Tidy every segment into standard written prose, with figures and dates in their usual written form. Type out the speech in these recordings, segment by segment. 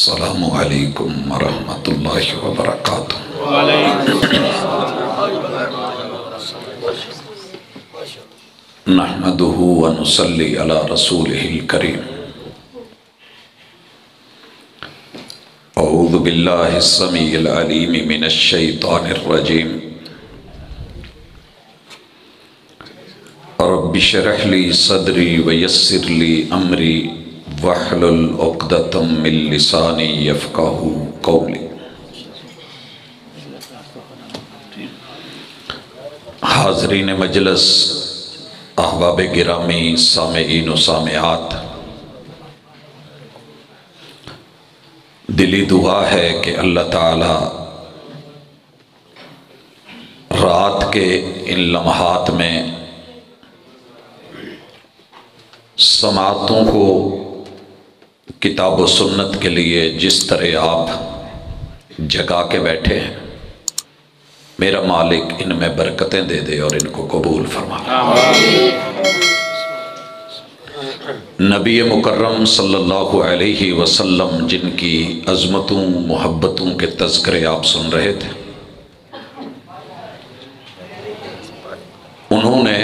السلام علیکم ورحمۃ اللہ وبرکاتہ۔ نحمدہ ونصلی علی رسولہ الکریم۔ اعوذ باللہ السمیع العلیم من الشیطان الرجیم۔ رب اشرح لی صدری ویسر لی امری واحلل عقدۃ من لسانی یفقہوا قولی۔ حاضرین مجلس، احباب گرامی، سامعین و سامعات، دلی دعا ہے کہ اللہ تعالی رات کے ان لمحات میں سماعتوں کو کتاب و سنت کے لیے جس طرح آپ جگا کے بیٹھے ہیں، میرا مالک ان میں برکتیں دے دے اور ان کو قبول فرما۔ نبی مکرم صلی اللہ علیہ وسلم جن کی عظمتوں محبتوں کے تذکرے آپ سن رہے تھے، انہوں نے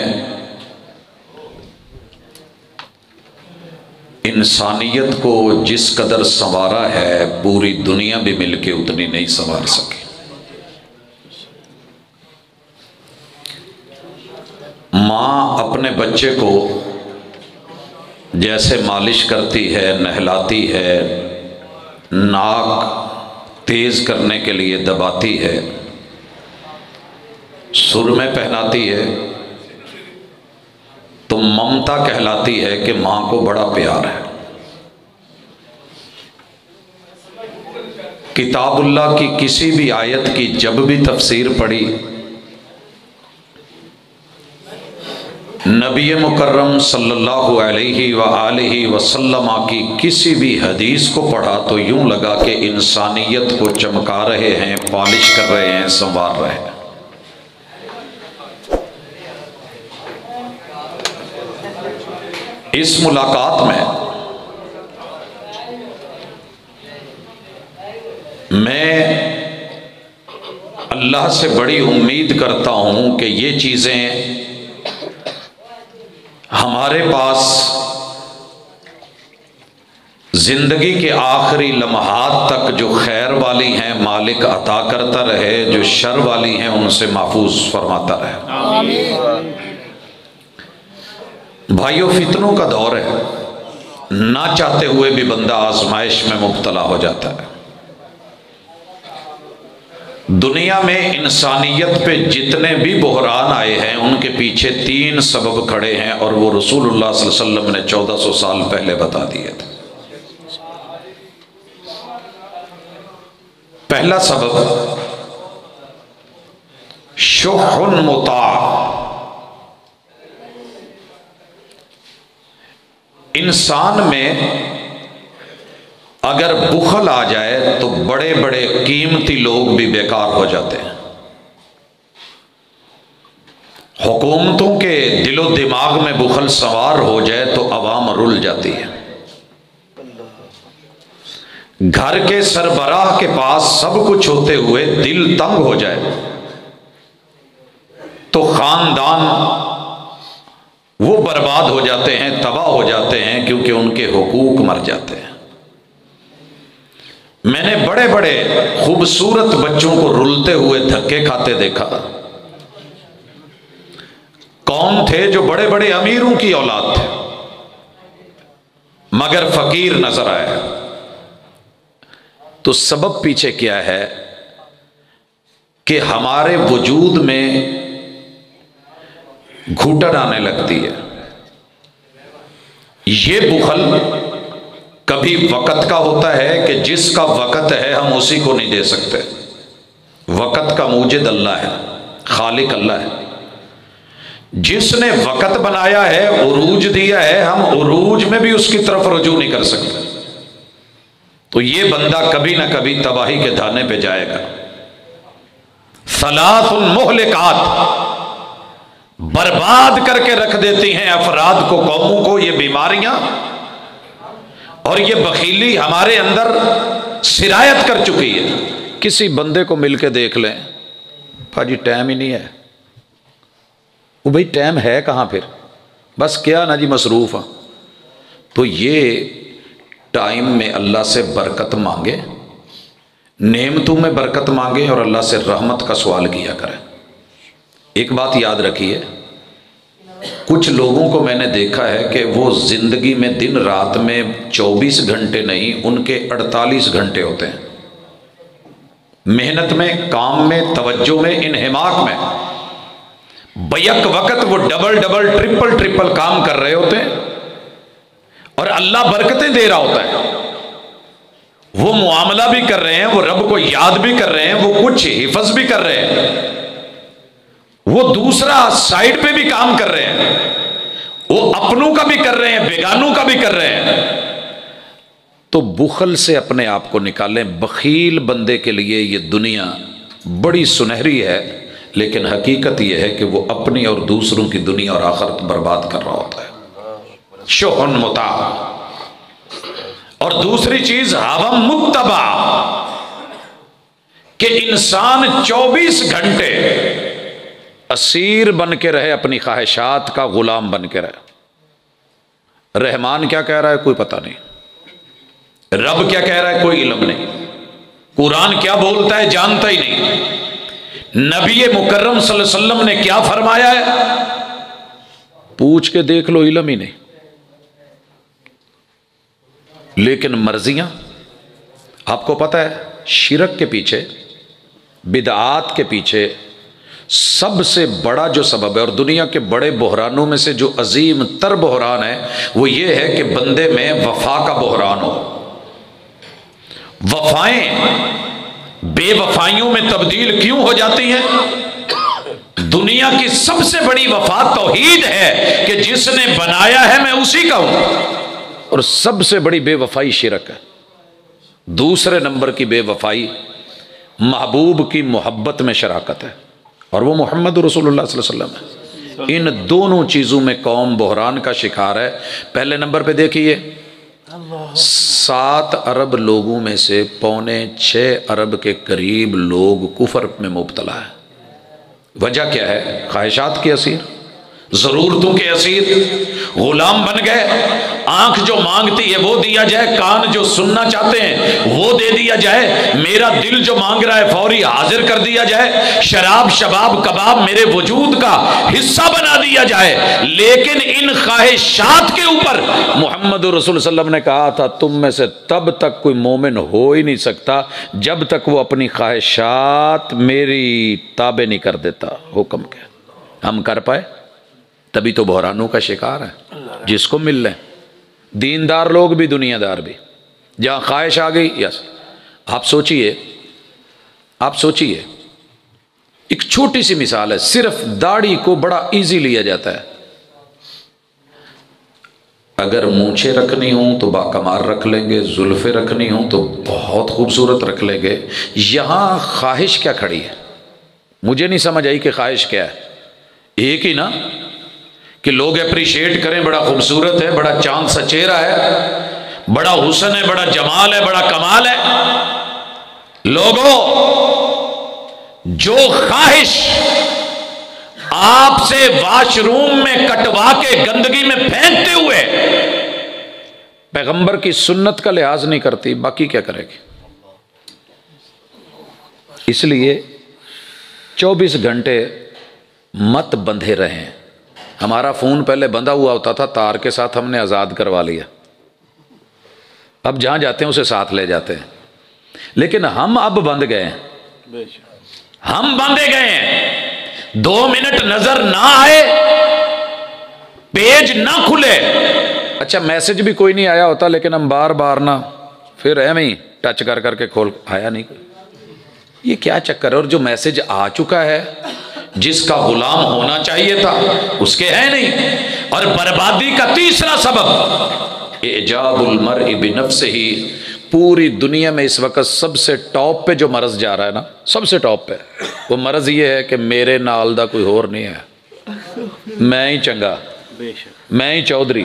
انسانیت کو جس قدر سنوارا ہے پوری دنیا بھی مل کے اتنی نہیں سنوار سکی۔ ماں اپنے بچے کو جیسے مالش کرتی ہے، نہلاتی ہے، ناک تیز کرنے کے لیے دباتی ہے، سرمے پہناتی ہے، تو ممتا کہلاتی ہے کہ ماں کو بڑا پیار ہے۔ کتاب اللہ کی کسی بھی آیت کی جب بھی تفسیر پڑھی، نبی مکرم صلی اللہ علیہ وآلہ وسلم کی کسی بھی حدیث کو پڑھا تو یوں لگا کہ انسانیت کو چمکا رہے ہیں، پالش کر رہے ہیں، سنوار رہے ہیں۔ اس ملاقات میں اللہ سے بڑی امید کرتا ہوں کہ یہ چیزیں ہمارے پاس زندگی کے آخری لمحات تک جو خیر والی ہیں مالک عطا کرتا رہے، جو شر والی ہیں ان سے محفوظ فرماتا رہے۔ آمین۔ بھائیو، فتنوں کا دور ہے، نہ چاہتے ہوئے بھی بندہ آزمائش میں مبتلا ہو جاتا ہے۔ دنیا میں انسانیت پہ جتنے بھی بحران آئے ہیں ان کے پیچھے 3 سبب کھڑے ہیں، اور وہ رسول اللہ صلی اللہ علیہ وسلم نے 1400 سال پہلے بتا دیے تھے۔ پہلا سبب شح مطاع۔ انسان میں اگر بخل آ جائے تو بڑے بڑے قیمتی لوگ بھی بیکار ہو جاتے ہیں۔ حکومتوں کے دل و دماغ میں بخل سوار ہو جائے تو عوام رل جاتی ہے۔ گھر کے سربراہ کے پاس سب کچھ ہوتے ہوئے دل تنگ ہو جائے تو خاندان وہ برباد ہو جاتے ہیں، تباہ ہو جاتے ہیں، کیونکہ ان کے حقوق مر جاتے ہیں۔ میں نے بڑے بڑے خوبصورت بچوں کو رلتے ہوئے دھکے کھاتے دیکھا۔ کون تھے؟ جو بڑے بڑے امیروں کی اولاد تھے مگر فقیر نظر آئے۔ تو سبب پیچھے کیا ہے کہ ہمارے وجود میں گھٹن آنے لگتی ہے۔ یہ بخل کبھی وقت کا ہوتا ہے کہ جس کا وقت ہے ہم اسی کو نہیں دے سکتے۔ وقت کا موجد اللہ ہے، خالق اللہ ہے۔ جس نے وقت بنایا ہے، عروج دیا ہے، ہم عروج میں بھی اس کی طرف رجوع نہیں کر سکتے۔ تو یہ بندہ کبھی نہ کبھی تباہی کے دھانے پہ جائے گا۔ ثلاث مہلکات، برباد کر کے رکھ دیتی ہیں افراد کو، قوموں کو، یہ بیماریاں اور یہ بخیلی ہمارے اندر سرایت کر چکی ہے. کسی بندے کو مل کے دیکھ لیں، جی ٹائم ہی نہیں ہے. وہ بھائی ٹائم ہے کہاں پھر؟ بس کیا نا جی مصروف ہاں. تو یہ ٹائم میں اللہ سے برکت مانگے، نعمتوں میں برکت مانگے اور اللہ سے رحمت کا سوال کیا کریں. ایک بات یاد رکھیے، کچھ لوگوں کو میں نے دیکھا ہے کہ وہ زندگی میں دن رات میں 24 گھنٹے نہیں، ان کے 48 گھنٹے ہوتے ہیں. محنت میں، کام میں، توجہ میں، انہماک میں بیک وقت وہ ڈبل ڈبل ٹرپل ٹرپل کام کر رہے ہوتے ہیں اور اللہ برکتیں دے رہا ہوتا ہے. وہ معاملہ بھی کر رہے ہیں، وہ رب کو یاد بھی کر رہے ہیں، وہ کچھ حفظ بھی کر رہے ہیں، وہ دوسرا سائڈ پہ بھی کام کر رہے ہیں، وہ اپنوں کا بھی کر رہے ہیں، بیگانوں کا بھی کر رہے ہیں. تو بخل سے اپنے آپ کو نکالیں. بخیل بندے کے لیے یہ دنیا بڑی سنہری ہے، لیکن حقیقت یہ ہے کہ وہ اپنی اور دوسروں کی دنیا اور آخرت برباد کر رہا ہوتا ہے. شحن مطاع. اور دوسری چیز ہوا متبع، کہ انسان 24 گھنٹے اسیر بن کے رہے، اپنی خواہشات کا غلام بن کے رہے. رحمان کیا کہہ رہا ہے کوئی پتہ نہیں، رب کیا کہہ رہا ہے کوئی علم نہیں، قرآن کیا بولتا ہے جانتا ہی نہیں، نبی مکرم صلی اللہ علیہ وسلم نے کیا فرمایا ہے پوچھ کے دیکھ لو، علم ہی نہیں. لیکن مرضیاں، آپ کو پتہ ہے شرک کے پیچھے، بدعات کے پیچھے سب سے بڑا جو سبب ہے، اور دنیا کے بڑے بحرانوں میں سے جو عظیم تر بحران ہے وہ یہ ہے کہ بندے میں وفا کا بحران ہو. وفائیں بے وفائیوں میں تبدیل کیوں ہو جاتی ہیں؟ دنیا کی سب سے بڑی وفا توحید ہے کہ جس نے بنایا ہے میں اسی کا ہوں، اور سب سے بڑی بے وفائی شرک ہے. دوسرے نمبر کی بے وفائی محبوب کی محبت میں شراکت ہے، اور وہ محمد رسول اللہ صلی اللہ علیہ وسلم ہے. ان دونوں چیزوں میں قوم بحران کا شکار ہے. پہلے نمبر پہ دیکھیے، 7 ارب لوگوں میں سے 6.25 ارب کے قریب لوگ کفر میں مبتلا ہے. وجہ کیا ہے؟ خواہشات کے اسیر، ضرورتوں کے اسیر، غلام بن گئے. آنکھ جو مانگتی ہے وہ دیا جائے، کان جو سننا چاہتے ہیں وہ دے دیا جائے، میرا دل جو مانگ رہا ہے فوری حاضر کر دیا جائے، شراب شباب کباب میرے وجود کا حصہ بنا دیا جائے. لیکن ان خواہشات کے اوپر محمد رسول صلی اللہ علیہ وسلم نے کہا تھا تم میں سے تب تک کوئی مومن ہو ہی نہیں سکتا جب تک وہ اپنی خواہشات میری تابع نہیں کر دیتا. حکم کے ہم کر پائے تبھی تو بحرانوں کا شکار ہے. جس کو مل لیں، دیندار لوگ بھی دنیا دار بھی، جہاں خواہش آ گئی یس. آپ سوچئے ایک چھوٹی سی مثال ہے، صرف داڑھی کو بڑا ایزی لیا جاتا ہے. اگر مونچھیں رکھنی ہوں تو باکمال رکھ لیں گے، زلفیں رکھنی ہوں تو بہت خوبصورت رکھ لیں گے. یہاں خواہش کیا کھڑی ہے؟ مجھے نہیں سمجھ آئی کہ خواہش کیا ہے. ایک ہی نا کہ لوگ اپریشیٹ کریں، بڑا خوبصورت ہے، بڑا چاند سا چہرہ ہے، بڑا حسن ہے، بڑا جمال ہے، بڑا کمال ہے. لوگوں، جو خواہش آپ سے واش روم میں کٹوا کے گندگی میں پھینکتے ہوئے پیغمبر کی سنت کا لحاظ نہیں کرتی، باقی کیا کرے گی؟ اس لیے 24 گھنٹے مت بندھے رہیں. ہمارا فون پہلے بندھا ہوا ہوتا تھا، تار کے ساتھ ہم نے آزاد کروا لیا، اب جہاں جاتے ہیں اسے ساتھ لے جاتے ہیں. لیکن ہم اب بندھ گئے ہیں، ہم باندھے گئے ہیں. 2 منٹ نظر نہ آئے، پیج نہ کھلے، اچھا میسج بھی کوئی نہیں آیا ہوتا لیکن ہم بار بار نہ پھر ایویں ہی ٹچ کر کے کھول، آیا نہیں کوئی. یہ کیا چکر ہے؟ اور جو میسج آ چکا ہے جس کا غلام ہونا چاہیے تھا اس کے ہے نہیں. اور بربادی کا تیسرا سبب اعجاب المرء بنفسہ. پوری دنیا میں اس وقت سب سے ٹاپ پہ جو مرض جا رہا ہے نا، سب سے ٹاپ پہ وہ مرض یہ ہے کہ میرے نال دا کوئی اور نہیں ہے، میں ہی چنگا. میں ہی چودھری،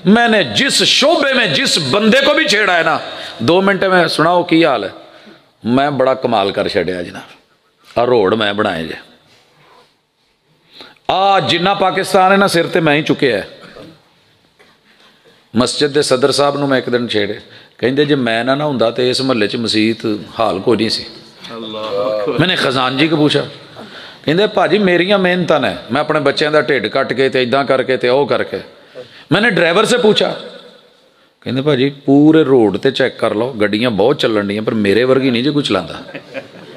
میں نے جس شعبے میں جس بندے کو بھی چھیڑا ہے نا 2 منٹ میں سناؤ کی حال ہے، میں بڑا کمال کر چھڑیا جناب، اور روڈ میں بنائے جے جنہ پاکستان ہے نا سر تے میں ہی چکے ہے۔ مسجد دے صدر صاحب نو میں ایک دن چھیڑے، کہندے جے میں نہ ہوندا تے اس محلے چ مسیت حال کوئی نہیں سی۔ میں نے خزانجی کو پوچھا، کہندے بھاجی میریاں محنتاں نے، میں اپنے بچیاں دا ٹھڈ کٹ کے تے اداں کر کے تے او کر کے۔ میں نے ڈرائیور سے پوچھا، کہندے بھاجی پورے روڈ تے چیک کر لو گڈیاں بہت چلن ڈیاں پر میرے ورگی نہیں جی کوئی چلاندا۔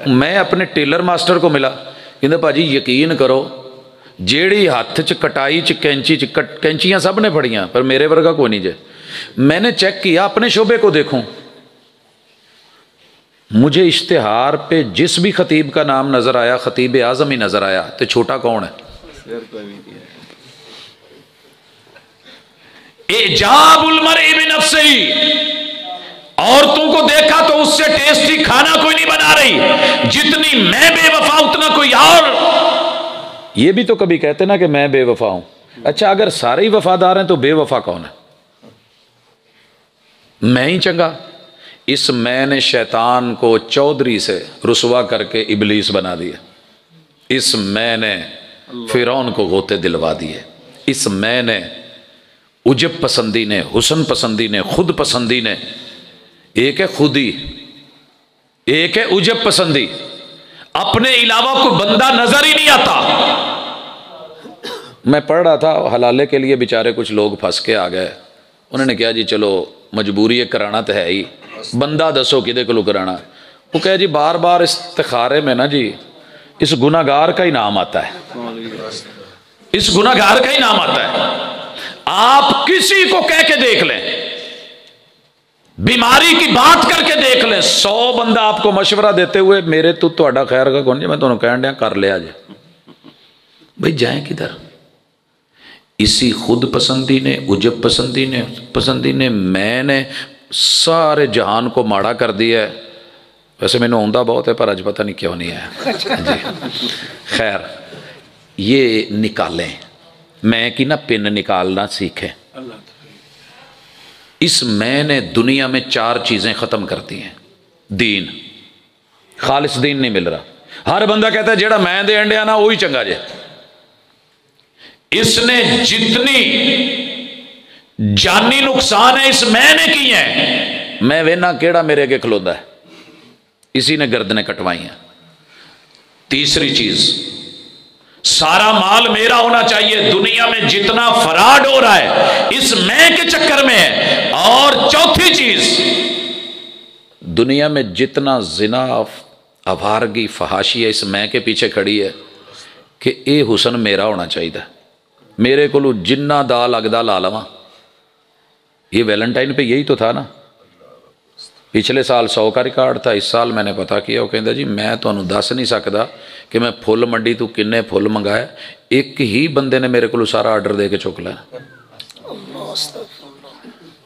میں اپنے ٹیلر ماسٹر کو ملا، کہندے بھاجی یقین کرو جیڑی ہاتھ چ کٹائی چ کینچی کینچیاں سب نے پھڑیاں پر میرے ورگا کوئی نہیں جے۔ میں نے چیک کیا اپنے شعبے کو دیکھوں، مجھے اشتہار پہ جس بھی خطیب کا نام نظر آیا خطیب اعظم ہی نظر آیا، تو چھوٹا کون ہے؟ اعجاب المرء بنفسہ، عورتوں کو دیکھا تو اس سے ٹیسٹی کھانا کوئی نہیں بنا رہی جتنی میں بے وفا اتنا کوئی اور۔ یہ بھی تو کبھی کہتے نا کہ میں بے وفا ہوں، اچھا اگر سارے ہی وفادار ہیں تو بے وفا کون ہے؟ میں ہی چنگا؟ اس میں نے شیطان کو چودھری سے رسوا کر کے ابلیس بنا دیا، اس میں نے فرعون کو غوطے دلوا دیے، اس میں نے عجب پسندی نے، حسن پسندی نے، خود پسندی نے، ایک ہے خودی ایک ہے عجب پسندی، اپنے علاوہ کوئی بندہ نظر ہی نہیں آتا۔ میں پڑھ رہا تھا حلالے کے لیے بیچارے کچھ لوگ پھنس کے آ گئے، انہوں نے کہا جی چلو مجبوری ہے کرانا تو ہے ہی، بندہ دسو کدے کو کرانا، وہ کہے جی بار بار استخارے میں نا جی اس گناہگار کا ہی نام آتا ہے، اس گناہگار کا ہی نام آتا ہے۔ آپ کسی کو کہہ کے دیکھ لیں، بیماری کی بات کر کے دیکھ لیں، 100 بندہ آپ کو مشورہ دیتے ہوئے میرے تو تہاڈا خیر کا کون جی، میں تمہیں کہن دیا کر لیا جی، بھئی جائیں کدھر؟ اسی خود پسندی نے، عجب پسندی نے میں نے سارے جہان کو ماڑا کر دیا ہے۔ ویسے میں نے آندا بہت ہے پر اج پتہ نہیں کیوں نہیں ہے جی خیر، یہ نکالیں، میں کی نا پن نکالنا سیکھیں۔ اس میں نے دنیا میں 4 چیزیں ختم کر دی ہیں۔ دین، خالص دین نہیں مل رہا، ہر بندہ کہتا ہے جیڑا میں دے انڈیا نا وہی چنگا جے۔ اس نے جتنی جانی نقصان ہے اس میں نے کی ہیں، میں وینا کیڑا میرے کے کھلودا ہے، اسی نے گردنیں کٹوائی ہیں۔ تیسری چیز، سارا مال میرا ہونا چاہیے، دنیا میں جتنا فراڈ ہو رہا ہے اس میں کے چکر میں ہے۔ اور چوتھی چیز، دنیا میں جتنا زنا، آوارگی، فحاشی ہے اس میں کے پیچھے کھڑی ہے کہ اے حسن میرا ہونا چاہیے، میرے کو جنہ دا لگدا لا لواں۔ یہ ویلنٹائن پہ یہی تو تھا نا، پچھلے سال 100 کا ریکارڈ تھا، اس سال میں نے پتا کیا، وہ کہندا جی میں تمہیں دس نہیں سکتا کہ میں پھول منڈی تو کنے پھول منگائے، ایک ہی بندے نے میرے کو سارا آرڈر دے کے چک لیا۔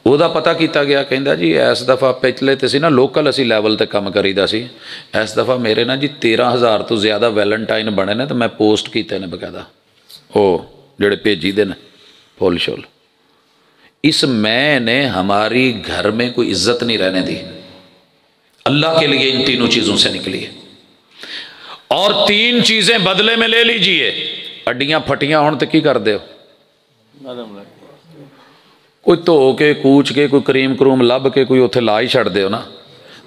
وہ دا پتہ کیتا گیا، کہندا جی اس دفعہ پچھلے تے سی نا لوکل اسی لیول تے کام کریدا سی، اس دفعہ میرے نا جی 13,000 تو زیادہ ویلنٹائن بنے نے، تو میں پوسٹ کیتے نے بقاعدہ، او جڑے بھیجی دے نے پھول شول۔ اس میں نے ہماری گھر میں کوئی عزت نہیں رہنے دی، اللہ کے لیے ان تینوں چیزوں سے نکلی ہے۔ اور 3 چیزیں بدلے میں لے لیجئے، اڈیاں پھٹیاں ہون تو کی کر دے ہو، کوئی تو کے کوچ کے کوئی کریم کروم لب کے کوئی اتھے لا ہی چھڑ دے ہو نا،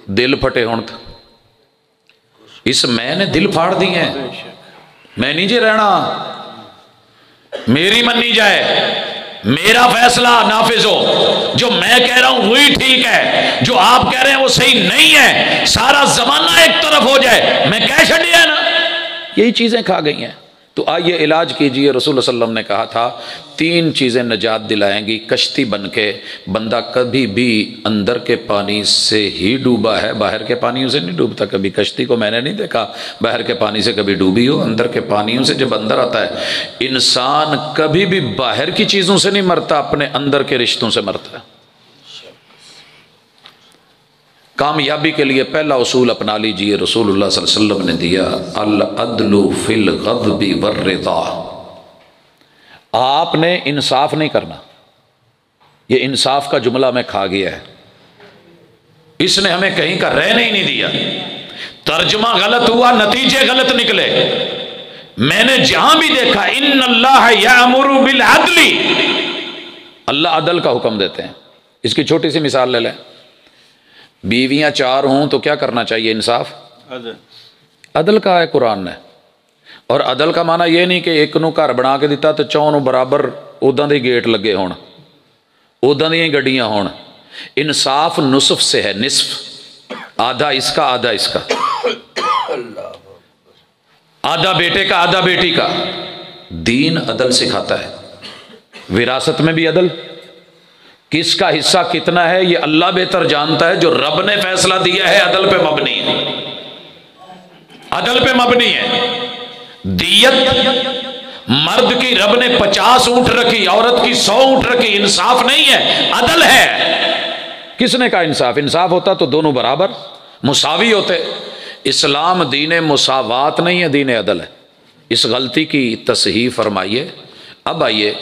دل پھٹے ہون تو۔ اس میں نے دل پھاڑ دی ہیں، میں نہیں جی رہنا، میری منی جائے، میرا فیصلہ نافذ ہو، جو میں کہہ رہا ہوں وہی ٹھیک ہے، جو آپ کہہ رہے ہیں وہ صحیح نہیں ہے، سارا زمانہ ایک طرف ہو جائے، میں کہہ چھڑیا نا، یہی چیزیں کھا گئی ہیں۔ تو آئیے علاج کیجئے، رسول اللہ صلی اللہ علیہ وسلم نے کہا تھا 3 چیزیں نجات دلائیں گی، کشتی بن کے بندہ کبھی بھی اندر کے پانی سے ہی ڈوبا ہے، باہر کے پانیوں سے نہیں ڈوبتا، کبھی کشتی کو میں نے نہیں دیکھا باہر کے پانی سے کبھی ڈوبی ہو، اندر کے پانیوں سے جب اندر آتا ہے۔ انسان کبھی بھی باہر کی چیزوں سے نہیں مرتا، اپنے اندر کے رشتوں سے مرتا ہے۔ کامیابی کے لیے پہلا اصول اپنا لیجئے، رسول اللہ صلی اللہ علیہ وسلم نے دیا، العدل فی الغضب والرضا، آپ نے انصاف نہیں کرنا، یہ انصاف کا جملہ میں کھا گیا ہے، اس نے ہمیں کہیں کا رہنے ہی نہیں دیا، ترجمہ غلط ہوا، نتیجے غلط نکلے۔ میں نے جہاں بھی دیکھا ان اللہ یامر بالعدل، اللہ عدل کا حکم دیتے ہیں۔ اس کی چھوٹی سی مثال لے لیں، بیویاں 4 ہوں تو کیا کرنا چاہیے؟ انصاف، عدل کا ہے قرآن نے۔ اور عدل کا معنی یہ نہیں کہ ایک نو گھر بنا کے دیتا تو 4 نو برابر اوداں دے گیٹ لگے ہون، اوداں دی گڈیاں ہون۔ انصاف نصف سے ہے، نصف، آدھا اس کا آدھا اس کا، آدھا بیٹے کا آدھا بیٹی کا۔ دین عدل سکھاتا ہے، وراثت میں بھی عدل، کس کا حصہ کتنا ہے یہ اللہ بہتر جانتا ہے، جو رب نے فیصلہ دیا ہے عدل پہ مبنی ہے، عدل پہ مبنی ہے۔ دیت مرد کی رب نے 50 اونٹ رکھی، عورت کی 100 اونٹ رکھی، انصاف نہیں ہے، عدل ہے۔ کس نے کہا انصاف؟ انصاف ہوتا تو دونوں برابر مساوی ہوتے۔ اسلام دین مساوات نہیں ہے، دین عدل ہے۔ اس غلطی کی تصحیح فرمائیے۔ اب آئیے،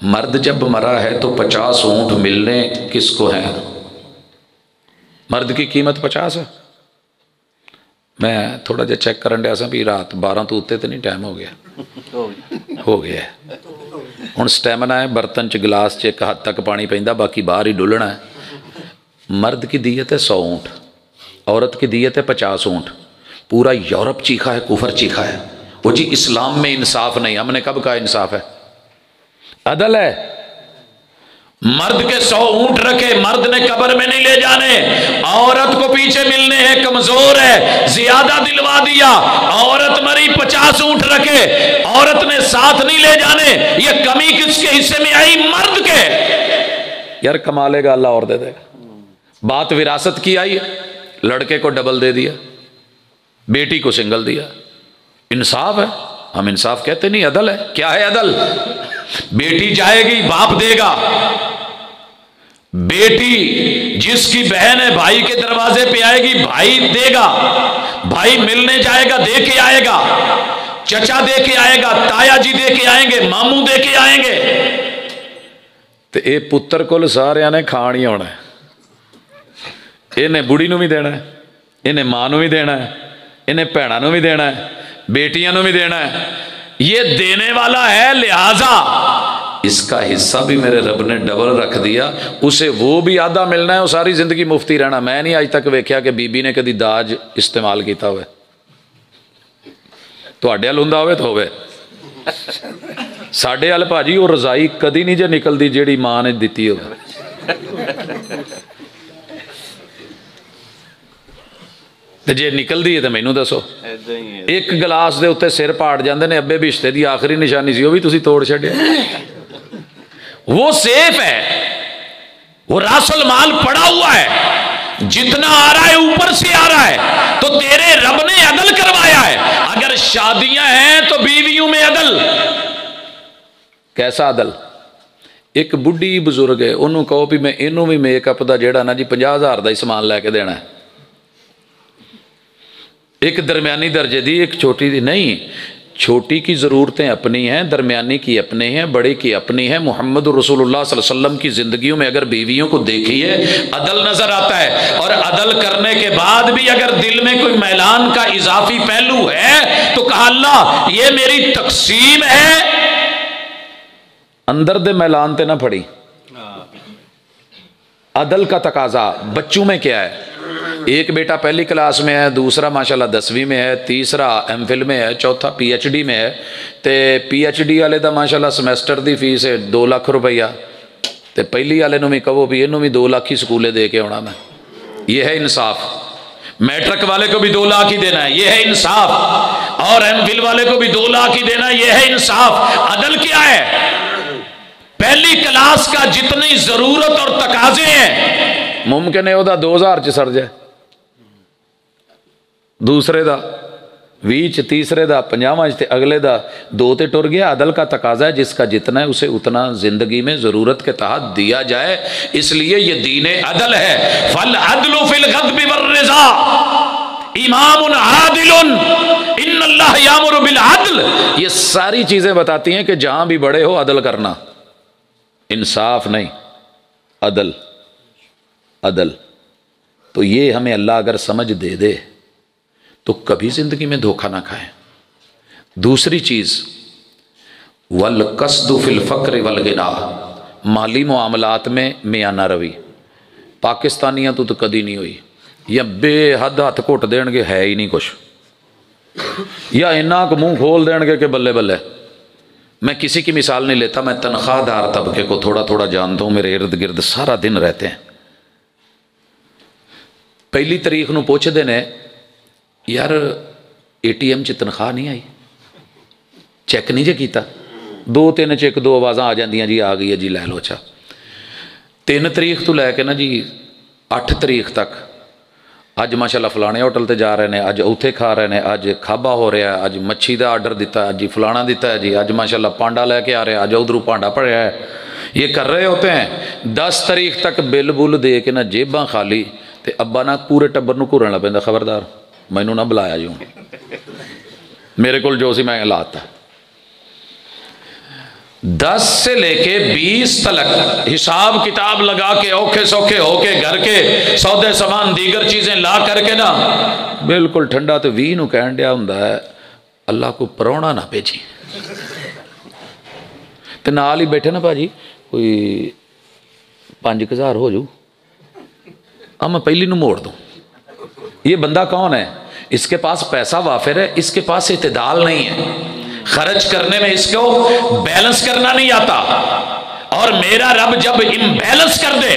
مرد جب مرا ہے تو 50 اونٹ ملنے کس کو ہیں؟ مرد کی قیمت 50 ہے۔ میں تھوڑا جا چیک کرن ڈیا سا بھی رات 12 تو اتنے تو نہیں ٹائم ہو گیا؟ ہو گیا ہے۔ ہن سٹیمنا ہے، برتن چ گلاس چ ایک حد تک پانی پیندا، باقی باہر ہی ڈولنا ہے۔ مرد کی دیت ہے 100 اونٹ، عورت کی دیت ہے 50 اونٹ۔ پورا یورپ چیخا ہے، کفر چیخا ہے، وہ جی اسلام میں انصاف نہیں۔ ہم نے کب کہا انصاف ہے؟ عدل ہے۔ مرد کے 100 اونٹ رکھے، مرد نے قبر میں نہیں لے جانے، عورت کو پیچھے ملنے ہیں، کمزور ہے، زیادہ دلوا دیا۔ عورت مری، 50 اونٹ رکھے، عورت نے ساتھ نہیں لے جانے، یہ کمی کس کے حصے میں آئی؟ مرد کے۔ یار کما لے گا اللہ اور دے دے گا۔ بات وراثت کی آئی، لڑکے کو ڈبل دے دیا، بیٹی کو سنگل دیا۔ انصاف ہے؟ ہم انصاف کہتے نہیں، عدل ہے۔ کیا ہے عدل؟ بیٹی جائے گی، باپ دے گا۔ بیٹی جس کی بہن ہے بھائی کے دروازے پہ آئے گی، بھائی دے گا۔ بھائی ملنے جائے گا، دے کے آئے گا۔ چچا دے کے آئے گا، تایا جی دے کے آئیں گے، ماموں دے کے آئیں گے۔ تو اے پتر کل سارے نے کھان ہی ہونا ہے، انہیں بڑی نو بھی دینا ہے، انہیں ماں نو بھی دینا ہے، انہیں بھیناں نو بھی دینا ہے، بیٹیاں نو بھی دینا ہے۔ یہ دینے والا ہے، لہذا اس کا حصہ بھی میرے رب نے ڈبل رکھ دیا۔ اسے وہ بھی آدھا ملنا ہے، وہ ساری زندگی مفتی رہنا۔ میں نہیں آج تک ویکھیا کہ بی بی نے کدی داج استعمال کیتا ہوئے۔ تواڈے ال ہوندا ہوئے تو ہوئے، ساڈے ال بھاجی وہ رضائی کدی نہیں جے نکلدی جیڑی ماں نے دتی ہوئے۔ تے جے نکل دی ہے تو مینوں دسو۔ ایک گلاس دے اتنے سر پاڑ جاندے نے، ابے بشتے دی آخری نشانی سی، وہ بھی تسی توڑ چھڈیا۔ وہ سیف ہے، وہ راس المال پڑا ہوا ہے، جتنا آ رہا ہے اوپر سے آ رہا ہے، تو تیرے رب نے عدل کروایا ہے۔ اگر شادیاں ہیں تو بیویوں میں عدل۔ کیسا عدل؟ ایک بڈھی بزرگ ہے، انہوں کہو بھی میں انہوں بھی میک اپ دا جیڑا نا جی 50,000 دا ہی سامان لے کے دینا ہے، ایک درمیانی درجے دی، ایک چھوٹی دی نہیں۔ چھوٹی کی ضرورتیں اپنی ہیں، درمیانی کی اپنی ہیں، بڑے کی اپنی ہیں۔ محمد رسول اللہ صلی اللہ علیہ وسلم کی زندگیوں میں اگر بیویوں کو دیکھیے، عدل نظر آتا ہے۔ اور عدل کرنے کے بعد بھی اگر دل میں کوئی میلان کا اضافی پہلو ہے تو کہا اللہ یہ میری تقسیم ہے، اندر دے میلان تے نہ پھڑی۔ عدل کا تقاضا بچوں میں کیا ہے؟ ایک بیٹا پہلی کلاس میں ہے، دوسرا ماشاءاللہ 10ویں میں ہے، تیسرا ایم فل میں ہے، چوتھا پی ایچ ڈی میں ہے۔ تے پی ایچ ڈی والے دا ماشاءاللہ سمیسٹر دی فیس ہے 2 لاکھ روپیہ، تے پہلی والے نو بھی کہو بھی انہوں بھی 2 لاکھ ہی سکولے دے کے ہونا میں۔ یہ ہے انصاف۔ میٹرک والے کو بھی 2 لاکھ ہی دینا ہے، یہ ہے انصاف۔ اور ایم فل والے کو بھی 2 لاکھ ہی دینا ہے، یہ ہے انصاف۔ عدل کیا ہے؟ پہلی کلاس کا جتنی ضرورت اور تقاضے ہیں، ممکن ہے وہ 2000 چ سر جائے، دوسرے دا 20 تیسرے دا 50 تے اگلے دا 2 تے ٹر گیا۔ عدل کا تقاضا ہے جس کا جتنا ہے اسے اتنا زندگی میں ضرورت کے تحت دیا جائے، اس لیے یہ دین عدل ہے۔ فالعدل فی الغضب والرضا امام عادل ان ان اللہ یامر بالعدل، یہ ساری چیزیں بتاتی ہیں کہ جہاں بھی بڑے ہو عدل کرنا، انصاف نہیں، عدل عدل۔ تو یہ ہمیں اللہ اگر سمجھ دے دے تو کبھی زندگی میں دھوکہ نہ کھائیں۔ دوسری چیز والقصد فی الفقر والغنا، مالی معاملات میں میانہ روی۔ پاکستانیاں تو کدی نہیں ہوئی، یا بے حد ہاتھ گھٹ دین گے ہے ہی نہیں کچھ، یا اینا کو منہ کھول دین گے کہ بلے بلے۔ میں کسی کی مثال نہیں لیتا، میں تنخواہ دار طبقے کو تھوڑا تھوڑا جانتا ہوں، میرے ارد گرد سارا دن رہتے ہیں۔ پہلی تاریخ نو پوچھ دینے یار اے ٹی ایم چ تنخواہ نہیں آئی، چیک نہیں جے کیتا، 2-3 چیک 2 آوازاں آ جاندیاں جی آ گئی ہے جی لے لو۔ اچھا 3 تاریخ تو لے کے نا جی 8 تاریخ تک اج ماشاءاللہ فلانے ہوٹل تے جا رہے ہیں، اج اوتھے کھا رہے ہیں، اج کھابا ہو رہا ہے، اج مچھی دا آرڈر دیتا ہے، اج جی فلانا دیتا ہے جی، اج ماشاءاللہ پانڈا لے کے آ رہے ہیں، اج ادھروں پانڈا پڑیا ہے، یہ کر رہے ہوتے ہیں۔ 10 تاریخ تک بل بل دے کے نا جیباں خالی، تے ابا نا پورے ٹبر نو گھورن لگ پیندا، خبردار مینوں نہ بلایا جوں، میرے کول جو سی میں لاتا۔ 10 سے لے کے 20 تک حساب کتاب لگا کے اوکھے سوکھے ہو کے گھر کے سودے سامان دیگر چیزیں لا کر کے نا بالکل ٹھنڈا، تو 20 نو کہن ڈیا ہوندا ہے اللہ کو پرونا نہ بھیجی، تے نال ہی بیٹھے نا باجی کوئی 5000 ہو جو، اب میں پہلی نو موڑ دوں۔ یہ بندہ کون ہے؟ اس کے پاس پیسہ وافر ہے، اس کے پاس اعتدال نہیں ہے، خرچ کرنے میں اس کو بیلنس کرنا نہیں آتا، اور میرا رب جب امبیلنس کر دے،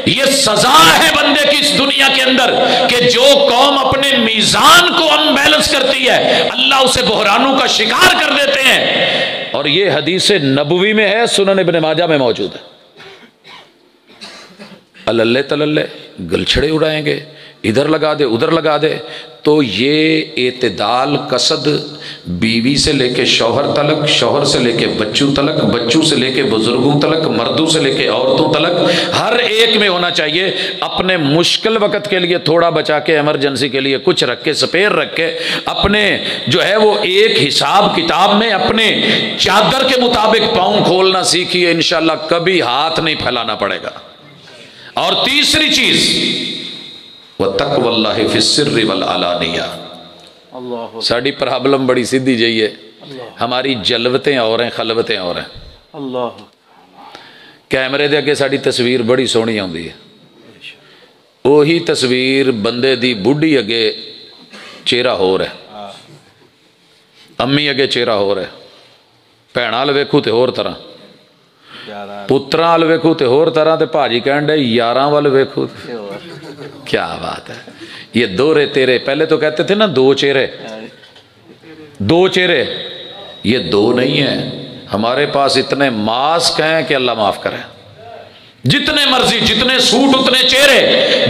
یہ سزا ہے بندے کی اس دنیا کے اندر کہ جو قوم اپنے میزان کو امبیلنس کرتی ہے اللہ اسے بحرانوں کا شکار کر دیتے ہیں، اور یہ حدیث نبوی میں ہے، سنن ابن ماجہ میں موجود ہے۔ اللہ تللے گلچھڑے اڑائیں گے، ادھر لگا دے ادھر لگا دے، تو یہ اعتدال قصد بیوی سے لے کے شوہر تلک، شوہر سے لے کے بچوں تلک، بچوں سے لے کے بزرگوں تلک، مردوں سے لے کے عورتوں تلک، ہر ایک میں ہونا چاہیے۔ اپنے مشکل وقت کے لیے تھوڑا بچا کے، ایمرجنسی کے لیے کچھ رکھ کے، سپیر رکھ کے، اپنے جو ہے وہ ایک حساب کتاب میں اپنے چادر کے مطابق پاؤں کھولنا سیکھیے، انشاءاللہ کبھی ہاتھ نہیں پھیلانا پڑے گا۔ اور تیسری چیز وَتَقْوَ اللَّهِ فِي السِّرِّ وَالْعَلَانِيَةِ، ساڑی پرابلم بڑی سیدھی جائیے، ہماری جلوتیں اور ہیں، خلوتیں اور ہیں۔ کیمرے دے کے ساڑی تصویر بڑی سونی ہوندی ہے، وہی تصویر بندے دی بڈھی اگے چہرہ ہو رہا ہے، امی اگے چہرہ ہو رہا ہے، بھیناں ویکھو تے ہور طرح، پتراں وال ویکھو تے ہور طرح، تے بھاجی کہن ڈے یاراں وال ویکھو، کیا بات ہے۔ یہ دورے تیرے، پہلے تو کہتے تھے نا 2 چہرے، 2 چہرے، یہ 2 نہیں ہیں، ہمارے پاس اتنے ماسک ہیں کہ اللہ معاف کرے، جتنے مرضی، جتنے سوٹ اتنے چہرے،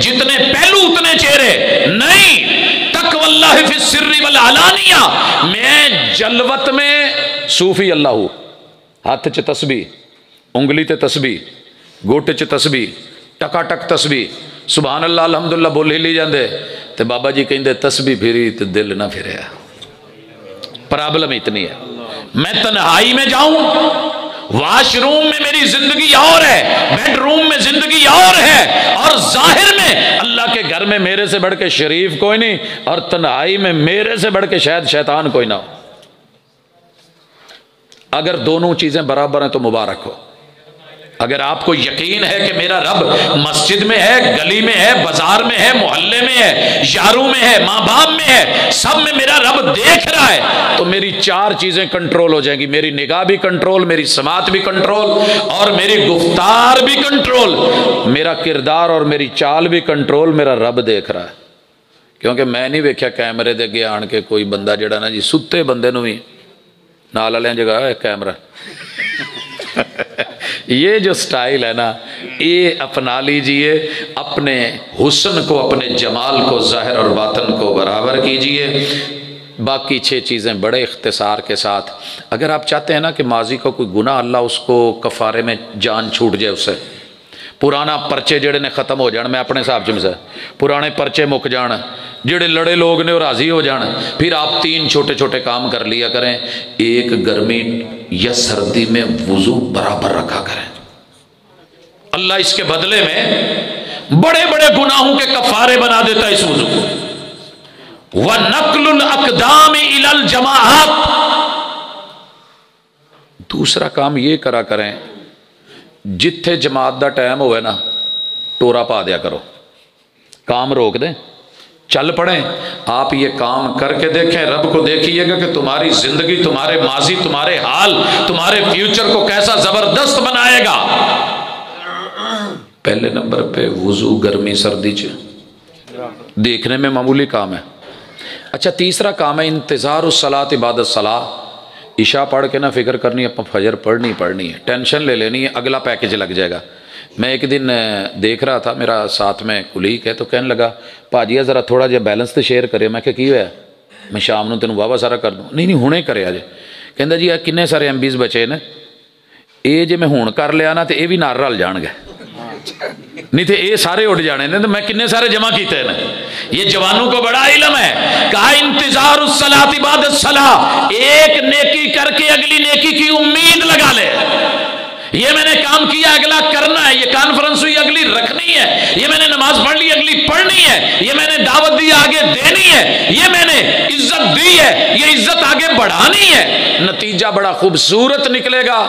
جتنے پہلو اتنے چہرے نہیں۔ تقوی اللہ فی السر والعلانیہ، میں جلوت میں صوفی اللہ ہوں، ہاتھ چ تسبیح، انگلی تے تسبیح، گوٹے چ تسبیح، ٹکا ٹک تسبیح، سبحان اللہ الحمدللہ بول ہی لی جاندے، تے بابا جی کہیں دے تسبیح پھری تے دل نہ پھرے۔ پرابلم اتنی ہے، میں تنہائی میں جاؤں، واش روم میں میری زندگی اور ہے، بیڈ روم میں زندگی اور ہے، اور ظاہر میں اللہ کے گھر میں میرے سے بڑھ کے شریف کوئی نہیں، اور تنہائی میں میرے سے بڑھ کے شاید شیطان کوئی نہ ہو۔ اگر دونوں چیزیں برابر ہیں تو مبارک ہو۔ اگر آپ کو یقین ہے کہ میرا رب مسجد میں ہے، گلی میں ہے، بازار میں ہے، محلے میں ہے، یاروں میں ہے، ماں باپ میں ہے، سب میں میرا رب دیکھ رہا ہے، تو میری 4 چیزیں کنٹرول ہو جائیں گی، میری نگاہ بھی کنٹرول، میری سماعت بھی کنٹرول، اور میری گفتار بھی کنٹرول، میرا کردار اور میری چال بھی کنٹرول، میرا رب دیکھ رہا ہے۔ کیونکہ میں نہیں ویکھیا کیمرے دے اگے آن کے کوئی بندہ جڑا نا جی ستے بندے نو بھی نال والے جگہ ہے کیمرہ۔ یہ جو سٹائل ہے نا، یہ اپنا لیجئے، اپنے حسن کو، اپنے جمال کو، ظاہر اور باطن کو برابر کیجئے۔ باقی 6 چیزیں بڑے اختصار کے ساتھ، اگر آپ چاہتے ہیں نا کہ ماضی کو کوئی گناہ اللہ اس کو کفارے میں جان چھوٹ جائے، اسے پرانا پرچے جڑے نے ختم ہو جان، میں اپنے حساب سے پرانے پرچے مک جان، جڑے لڑے لوگ نے وہ راضی ہو جان. پھر آپ 3 چھوٹے چھوٹے کام کر لیا کریں. ایک گرمی یا سردی میں وضو برابر رکھا کریں. اللہ اس کے بدلے میں بڑے بڑے گناہوں کے کفارے بنا دیتا ہے اس وضو کو. وَنَقْلُ الْأَقْدَامِ إِلَى الْجَمَاعَاتِ. دوسرا کام یہ کرا کریں جتھے جماعت دا ٹائم ہوئے نا ٹورا پا دیا کرو. کام روک دیں چل پڑیں. آپ یہ کام کر کے دیکھیں, رب کو دیکھیے گا کہ تمہاری زندگی, تمہارے ماضی, تمہارے حال, تمہارے فیوچر کو کیسا زبردست بنائے گا. پہلے نمبر پہ وضو گرمی سردی دیکھنے میں معمولی کام ہے. اچھا تیسرا کام ہے انتظار الصلاۃ بعد الصلاۃ. عشاء پڑھ کے نہ فکر کرنی ہے فجر پڑھنی ہے, ٹینشن لے لینی ہے, اگلا پیکج لگ جائے گا. میں ایک دن دیکھ رہا تھا, میرا ساتھ میں کلیگ ہے, تو کہنے لگا پاجی ذرا تھوڑا جہا بیلنس تو شیئر کرے. میں کہ ہوا میں شام نو تینوں واہ سارا کر دوں. نہیں ہونے کرے جی. کہندا جی کنے سارے MBs بچے نے, یہ جی میں ہون کر لیا نا تو یہ بھی نال رل جان گے, نہیں تو یہ سارے اٹھ جانے نے, تو میں کنے سارے جمع کیتے ہیں. یہ جوانوں کو بڑا علم ہے. کہا انتظار الصلاۃ بعد الصلاۃ, ایک نیکی کر کے اگلی نیکی کی امید لگا لے. یہ میں نے کام کیا اگلا کرنا ہے, یہ کانفرنس ہوئی اگلی رکھنی ہے, یہ میں نے نماز پڑھ لی اگلی پڑھنی ہے, یہ میں نے دعوت دی آگے دینی ہے, یہ میں نے عزت دی ہے یہ عزت آگے بڑھانی ہے. نتیجہ بڑا خوبصورت نکلے گا.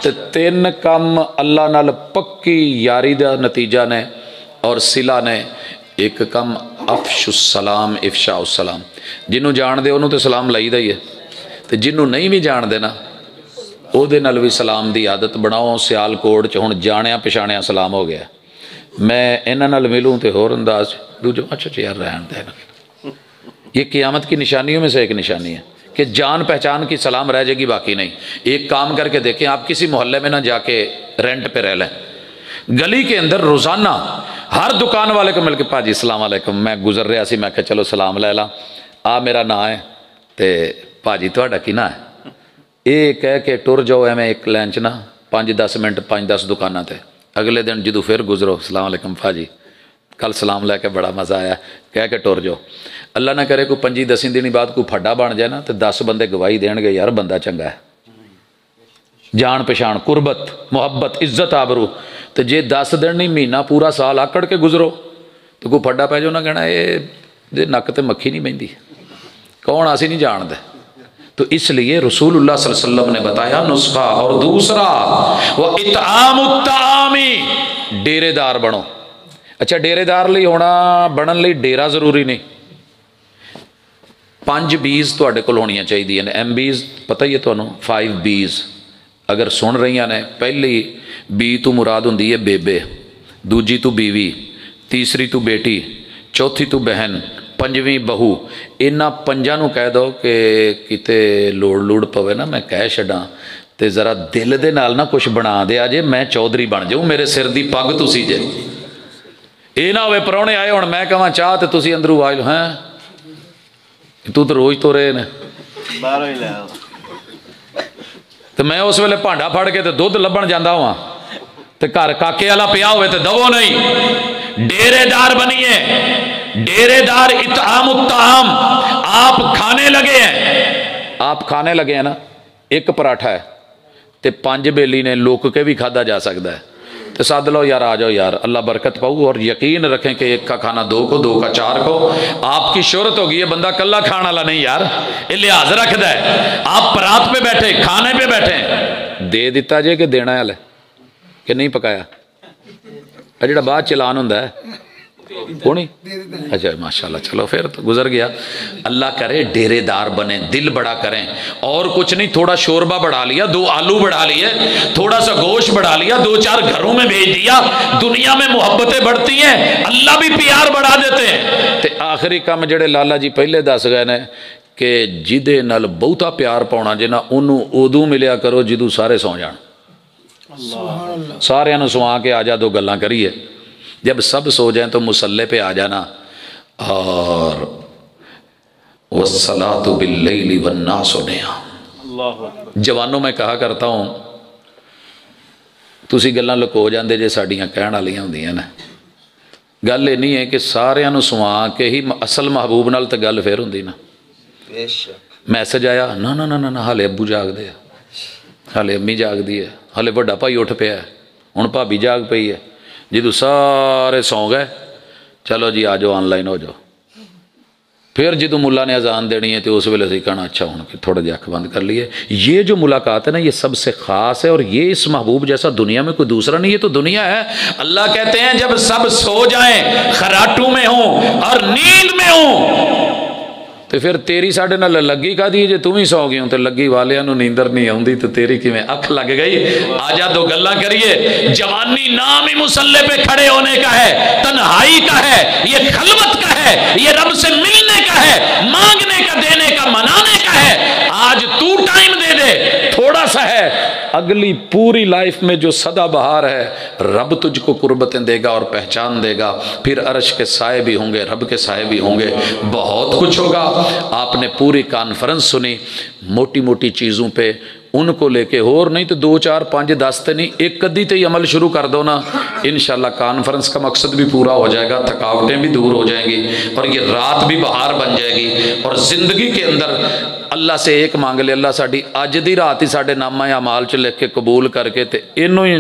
تو 3 کام اللہ نال پکی یاری دا نتیجہ نے اور صلہ نے. ایک کم افش السلام افشاء السلام. جنہوں جان دے انہوں تو سلام لائی دا ہی ہے, تو جنہوں نہیں بھی جان دے نا او دے نال بھی سلام دی عادت بناؤ. سیال کوٹ ہن جانیا پچھانیا سلام ہو گیا. میں انہاں نال ملوں تے ہور انداز دوجو اچھا یار رہن دے. یہ قیامت کی نشانیوں میں سے ایک نشانی ہے کہ جان پہچان کی سلام رہ جائے گی, باقی نہیں. ایک کام کر کے دیکھیں, آپ کسی محلے میں نہ جا کے رینٹ پہ رہ لیں, گلی کے اندر روزانہ ہر دکان والے کو مل کے پاجی السلام علیکم. میں گزر رہا سی, میں کہ چلو سلام لے لا. میرا نام ہے تے پاجی تہاڈا کی نام ہے. یہ کہہ کے ٹر جاؤ ایویں ایک لائن چ نا 5-10 منٹ 5-10 دکانوں تے. اگلے دن جدو پھر گزرو السلام علیکم پاجی کل سلام لے کے بڑا مزہ آیا کہہ کے ٹر جاؤ. اللہ نہ کرے کوئی 5-10 دن بعد کوئی پھڈا بن جائے نا تو 10 بندے گواہی دین گے یار بندہ چنگا ہے, جان پچھان, قربت, محبت, عزت, آبرو. تو جے 10 دن نہیں مہینہ پورا سال آکڑ کے گزرو تو کوئی پھڈا پہ جو نہ کہنا یہ نک تے مکھی نہیں بہندی, کون اسی نہیں جان دے. تو اس لیے رسول اللہ صلی اللہ علیہ وسلم نے بتایا نسخہ. اور دوسرا وَإِطْعَامُ الطَّعَامِ, ڈیرے دار بنو. اچھا ڈیرے دار لی ہونا بنن لی ڈیرا ضروری نہیں, 5 B's تواڈے کول ہونیاں چاہیے نے. MBs پتہ ہی ہے تانوں, 5 B's اگر سن رہی نے. پہلی بی تو مراد ہوندی ہے بیبے, دوجی تو بیوی, تیسری تو بیٹی, چوتھی تو بہن, 5ویں بہو. انہاں 5 نو کہہ دو کہ کتے لوڑ پوے نا میں کہہ چھڈاں تے ذرا دل دے نال نہ کچھ بنا دے جے, میں چودھری بن جاؤں, میرے سر دی پگ تسی جے. یہ نہ ہوئے پرونے آئے ہوں میں کہاں چاہ تے تسی اندروں آئے ہیں تو روز تو رہے نے تو میں اس ویلے بھانڈا پھڑ کے دودھ لبن جانا ہوا تو گھر کاکے والا پیا ہوئے تو دو نہیں. ڈیرے دار بنیے, ڈیرے دار. اطعام الطعام, آپ کھانے لگے ہیں, آپ کھانے لگے ہیں نا, ایک پراٹھا ہے تے 5 بیلی نے لوک کے بھی کھادا جا سکتا ہے. تو ساتھ لو یار آ جاؤ یار اللہ برکت پاؤ. اور یقین رکھیں کہ ایک کا کھانا 2 کو, 2 کا 4 کو. آپ کی شہرت ہوگی یہ بندہ کلا کھانا والا نہیں یار, یہ لحاظ رکھتا ہے. آپ پرات پہ بیٹھے کھانے پہ بیٹھے دے دیتا جے کہ دینا ہے کہ نہیں پکایا. جڑا بعد چلان ہوتا ہے کونی, اچھا ماشاءاللہ چلو پھر تو گزر گیا. اللہ کرے ڈیرے دار بنے, دل بڑا کریں. اور کچھ نہیں, تھوڑا شوربہ بڑھا لیا, 2 آلو بڑھا لیے, تھوڑا سا گوشت بڑھا لیا, 2-4 گھروں میں بھیج دیا. دنیا میں محبتیں بڑھتی ہیں, اللہ بھی پیار بڑھا دیتے ہیں. تے آخری کام جڑے لالا جی پہلے دس گئے نے کہ جدے نال بہتا پیار پاؤنا جنا انہوں ادو ملیا کرو جدو سارے سو جان. سارے انہوں سوا کے آ جا 2 گلاں کریے. جب سب سو جائیں تو مسلح پہ آ جانا. اور وَالصَّلَاةُ بِاللَّيْلِ وَالنَّاسُ نِيَامٌ. جوانوں میں کہا کرتا ہوں تسی گلاں لکو جاندے جے ساڈیاں کہن والیاں ہوندیاں نا, گل یہ نہیں ہے کہ سارے نو سوا کے ہی اصل محبوب نال تے گل پھر ہوندی نا. میسج آیا نا نا نا نا ہالے ابو جاگ دے, ہالے امی جاگ دی ہے, ہالے بڑا بھائی اٹھ پیا ہے, ہن بھابی جاگ پئی ہے. جدو سارے سو گئے چلو جی آ جاؤ آن لائن ہو جاؤ. پھر جدو ملا نے اذان دینی ہے تو اس ویلے اسی کہنا اچھا ہوں کہ تھوڑا جہا اکھ بند کر لیے. یہ جو ملاقات ہے نا یہ سب سے خاص ہے, اور یہ اس محبوب جیسا دنیا میں کوئی دوسرا نہیں. یہ تو دنیا ہے. اللہ کہتے ہیں جب سب سو جائیں, خراٹوں میں ہوں اور نیند میں ہوں, تو پھر تیری ساڑھے نال لگی کا دی جے تم ہی سو گئی ہوں تو لگی والے انہوں نیندر نہیں آؤندی تو تیری کی میں اکھ لگ گئی. آجا دو گلہ کریے. جوانی نام مسلح پہ کھڑے ہونے کا ہے, تنہائی کا ہے, یہ خلوت کا ہے, یہ رب سے ملنے کا ہے, مانگنے کا, دینے کا, منانے کا ہے. آج تو ٹائم دے دے, تھوڑا سا ہے, اگلی پوری لائف میں جو سدا بہار ہے رب تجھ کو قربتیں دے گا اور پہچان دے گا. پھر عرش کے سائے بھی ہوں گے, رب کے سائے بھی ہوں گے, بہت کچھ ہوگا. آپ نے پوری کانفرنس سنی موٹی موٹی چیزوں پہ, ان کو لے کے اور نہیں تو 2 4 5 10 تے نہیں, ایک قدی تے ہی عمل شروع کر دو نا, انشاءاللہ کانفرنس کا مقصد بھی پورا ہو جائے گا, تھکاوٹیں بھی دور ہو جائیں گی, اور یہ رات بھی بہار بن جائے گی. اور زندگی کے اندر اللہ سے ایک مانگ لے, اللہ ساڑی اج دی رات ہی ساڑے نامہ اعمال چ لکھ کے قبول کر کے تے انہوں ہی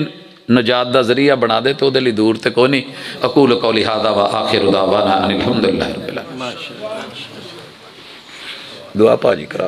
نجات دا ذریعہ بنا دے تو دے لی دور تے کوئی نہیں. اقول قولی ھذا وآخر دعوانا ان الحمدللہ رب العالمین. دعا پاجی کرا.